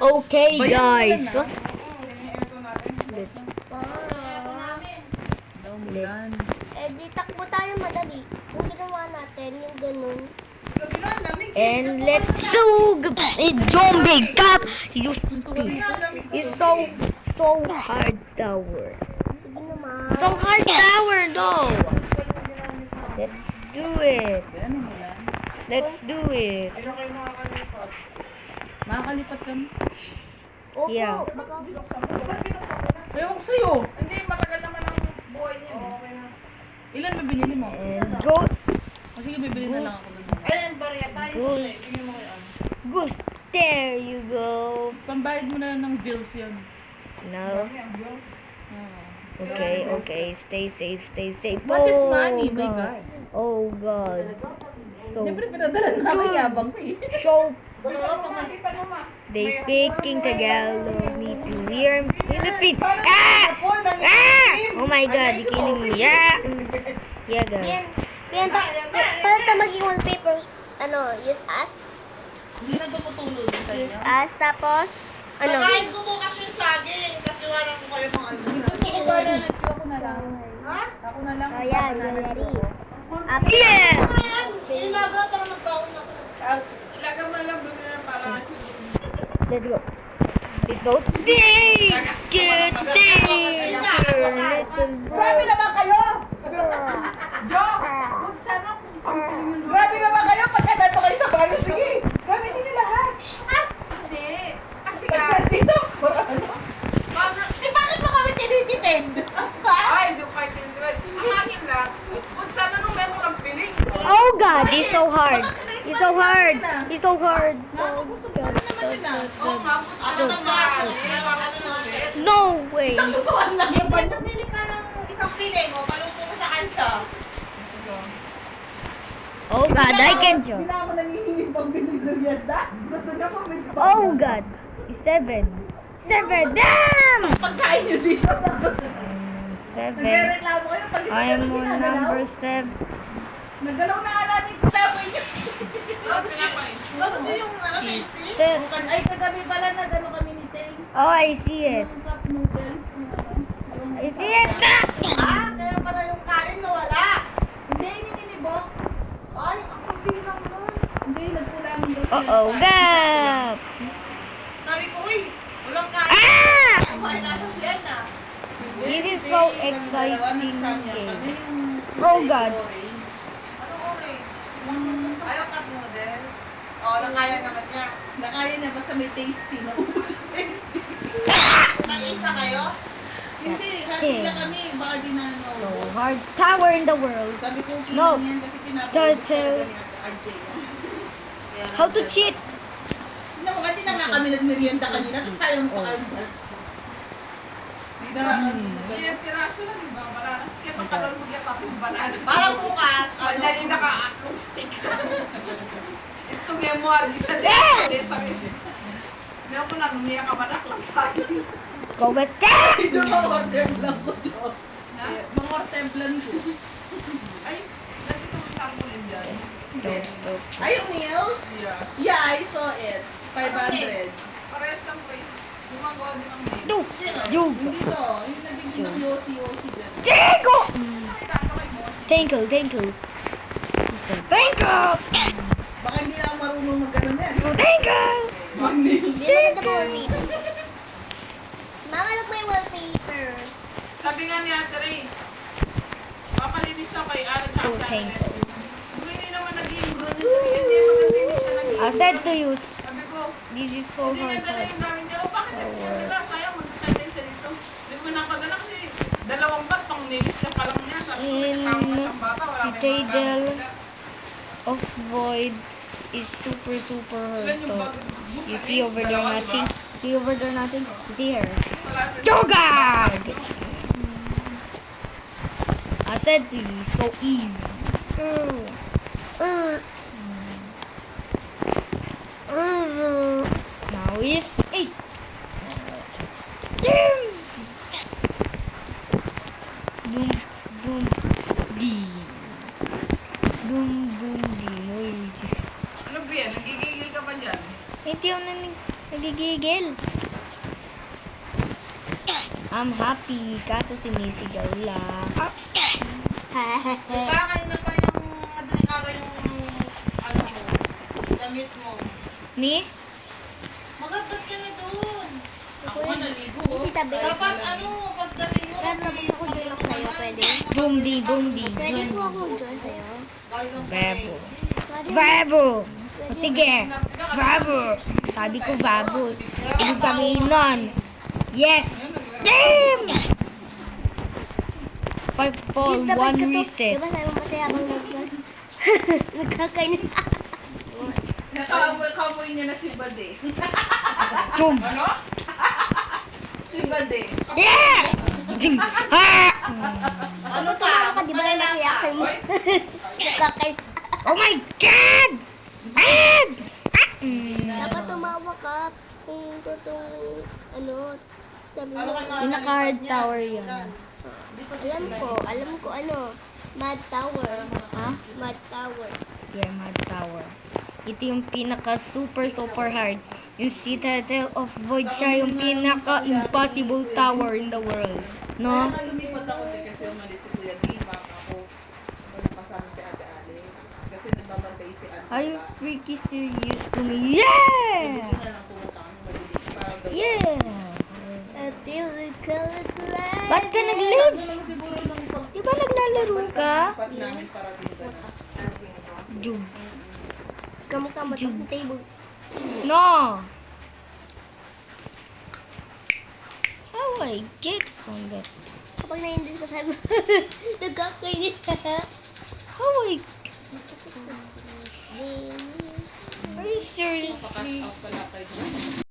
Okay, guys. Di takbo tayo madali. Kung ginawa natin, yung ganun. And let's do zombie cup. You stupid. It's so hard tower. Sige naman. So hard tower though. Let's do it. Let's do it. Makakalipat kami. Opo, Yeah. baka... Ewan ko sa'yo. Hindi, matagal naman ang buhay niya. Ilan ba binili mo? And go. O sige, bibili na lang ako dun. Good. Good. There you go. Pambayad mo na lang ng bills yun. No. Okay. Stay safe. What is Oh, money? My God. Oh God. So, Siyempre, pinadala namin yabang ko eh. so they speaking Tagalog. Me too. We are Philippines. Ah! Oh my God, you kidding me? Yeah. Yeah, guys. Yan, paano tayo maging wallpaper? Ano, use as? Hindi na tumutulog sa Use inyo. as, tapos, ano? Nakain ko bukas yung saging kasi wala ko kayo mga ano. Ako na lang. Ha? Ako na lang. Oh, yan, jewelry. Yeah! Ayan, ilaga para magbaon ako. Ilaga mo na lang, bumili na pala. Let's go. Let's go. Ding! Good day! Grabe naman kayo! Jo! Kung sana kung isang piling yung Grabe naman kayo pagka nato kayo sa baryo. Sige, grabe din nila lahat. Hindi. Kasi Pagka nga, dito, bakit mo kami tinitipid? ay, hindi ko kayo tinitira. Ang akin lang, kung sana nung meron kang piling. Oh God, he's so hard. He's so hard. He's so hard. Gusto ko naman nila. Oo nga, kung sana nung marami, para sulit. No way. Isang lutuan lang naman. Pili ka ng isang piling o paluto mo sa kanta. Let's go. Oh God, I can Hindi jump. na ako nangihingi pang biniguriada. Gusto niya ko may Oh God. 7. Damn! pagkain niyo dito. 7. Nagre-reklamo kayo pag I am on number 7. Nagalaw na nga natin yung taboy niyo. Pinapay. Tapos yung ano, tasty? 10. Ay, kagabi pala na gano'n kami ni Tay. Oh, I see it. Yung cup noodles. Yung ano. I see it na! Kaya pala yung kanin nawala. Hindi, hindi ni Box. Ay, ako bilang nun. Hindi, nagkulang doon. Uh-oh, gap! Sabi ko, uy, walang kanin. Ah! Kumain nasa siya na. This is so exciting game. Oh God. Ano orange? Ayaw cup noodles. Oo, nakaya naman niya. Nakaya na basta may tasty na ulo. Nag-isa kayo? Hindi, kasi na kami, baka di na ano. So hard tower in the world. Sabi ko, No. kilang yan kasi pinapalabas talaga ni RJ. How to cheat? Hindi mo, hindi na nga kami nagmerienda kanina, tapos tayo mo pa kami. Hindi na nga kami piraso lang, yung mga banana. Kaya pagkalon mo yung tapong banana. Para bukas, Madali na ka, atlong stick. Gusto mo yung muargi sa dito. Sabi niya. Hindi ako na, numiyak ka manak lang sa akin. Go basta! Medyo ma-order lang ko, Jo. Mga templan ko. Ay, dati itong trampoline dyan. Ay, yung nails? Yeah. Yeah, I saw it. 500. Parehas lang po. Gumagawa din ng nails. Do! Do! Hindi to. Yung nagiging ng Yossi dyan. Tinkle! Nakakakay mo si... Tinkle! Tinkle! Baka hindi na ako marunong mag-ganon yan. Tinkle! Mag-nails. Hindi maganda ba wallpaper? Mama, look my wallpaper. Sabi nga ni Ate Ray, papalinis na kay Ana tsaka Oh, sa thank Ernest. Kung hindi naman naging grown yung tree, hindi maganda hindi siya naging. I said to you, Sabi ko, this is so hindi hard. niya dala yung gamit niya. O bakit hindi niya dala? Sayang, mag-design siya dito. Hindi ko napadala kasi dalawang bat, pang nails na pa lang niya. Sabi ko, may kasama pa siyang bata, wala Si may mga Taydel gamit sila. of Void is super Ilan yung hurt. bag mo sa You see nails? over there Dalawa, nothing? diba? See over there nothing? You see her? Salamat. Jogag! I said to you, so easy. Now is 8. Dum dum di. Dum dum di. Uy. Ano ba yan? Nagigigil ka pa dyan? Hindi ako nagigigil. I'm happy, kaso sinisigaw lang. Diba kanina pa yung madaling araw yung ano mo, damit mo. Ni? Magabat ka na doon. Ako nga naligo. Si tabi. Dapat ano, pagdating mo. Tapos ako join ako sa'yo, pwede? Bumdi, bumdi. Pwede po ako join sa'yo. Babo. Babo! O sige, babo. Sabi ko babo. Ibig sabihin nun. Yes! Damn! 5 fall, 1 reset. Diba sabi mo masaya akong nagkakainis. Nakakamoy niya na si Bade. Boom! Ano? Si Bade. Yeah! Jing! Ha! Ano pa? Ka, di ba nakayakin mo? Nakakainis. Oh my God! Ah! Dapat tumawa ka kung totoong ano, sabi mo. Ano kayo mga Pinaka-hard nalipad niya? tower yun. Alam ko ano, Mad Tower. Ha? Mad Tower. Yeah, Mad Tower. Ito yung pinaka super hard. Yung Citadel of Void siya yung pinaka impossible tower in the world. No? Kaya nga lumipat ako din kasi umalis si Kuya B. Baka ako kasama si Ate Alex. Kasi nagbabantay si Ate. Are you freaky serious to me? Hindi Yeah! na lang pumunta kami malilig. Parang daw. Yeah! Until the colors light. Ba't ka nag-live? Ano lang siguro nung pag... Di ba naglalaro ka? Dapat namin parating ka na. Jug. Kamukha mo sa table. No! How I get on that? Kapag na-indis ko sabi mo, nagkakainis. How I... Di- Are you serious? Pakas out pala kayo.